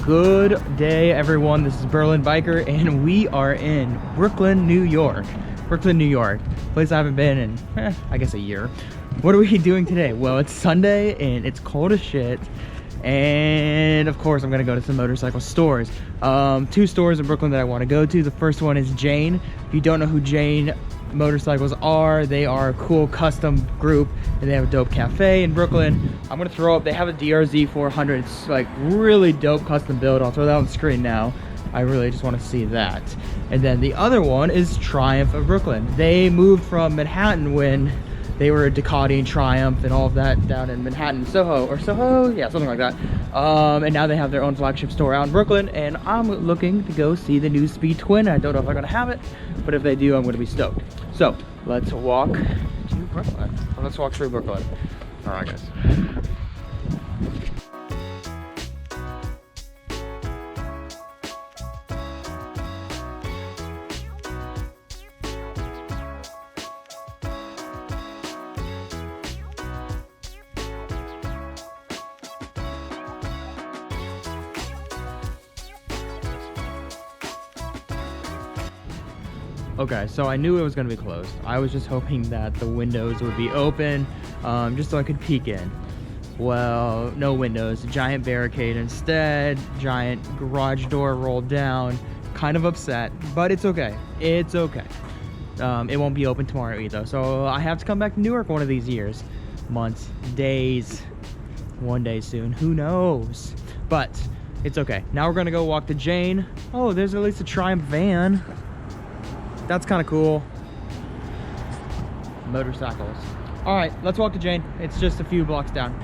Good day, everyone. This is Berlin Biker, and we are in Brooklyn, New York. Brooklyn, New York. Place I haven't been in, I guess a year. What are we doing today? Well, it's Sunday, and it's cold as shit. And of course, I'm gonna go to some motorcycle stores. Two stores in Brooklyn that I want to go to. The first one is Jane. If you don't know who Jane motorcycles are, they are a cool custom group, and they have a dope cafe in Brooklyn. I'm gonna throw up, they have a DRZ 400. It's like really dope custom build. I'll throw that on the screen now. I really just want to see that. And then the other one is Triumph of Brooklyn. They moved from Manhattan when they were a Ducati and Triumph and all of that down in Manhattan, Soho, yeah, something like that. And now they have their own flagship store out in Brooklyn, and I'm looking to go see the new Speed Twin. I don't know if I'm gonna have it, but if they do, I'm gonna be stoked. So let's walk to Brooklyn. Let's walk through Brooklyn. All right, guys. Okay, so I knew it was gonna be closed. I was just hoping that the windows would be open, just so I could peek in. Well, no windows, giant barricade instead, giant garage door rolled down. Kind of upset, but it's okay. It's okay. It won't be open tomorrow either, so I have to come back to Newark one of these years. Months, days, one day soon, who knows? But it's okay. Now we're gonna go walk to Jane. Oh, there's at least a Triumph van. That's kind of cool. Motorcycles. All right, let's walk to Jane. It's just a few blocks down.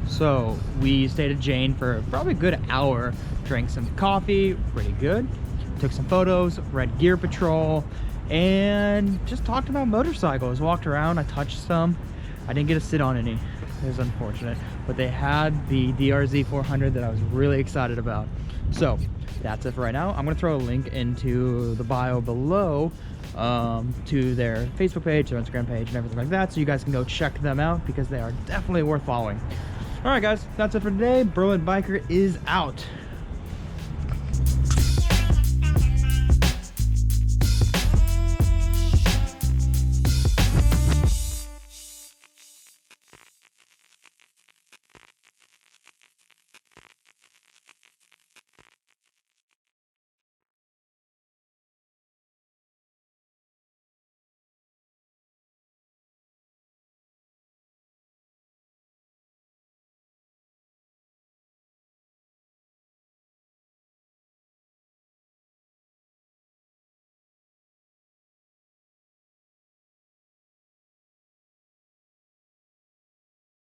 So we stayed at Jane for probably a good hour, drank some coffee, pretty good, took some photos, read Gear Patrol, and just talked about motorcycles. Walked around, I touched some. I didn't get to sit on any, it was unfortunate, but they had the DRZ 400 that I was really excited about. So that's it for right now. I'm gonna throw a link into the bio below to their Facebook page, their Instagram page, and everything like that, so you guys can go check them out because they are definitely worth following. All right, guys, that's it for today. Berlin Biker is out.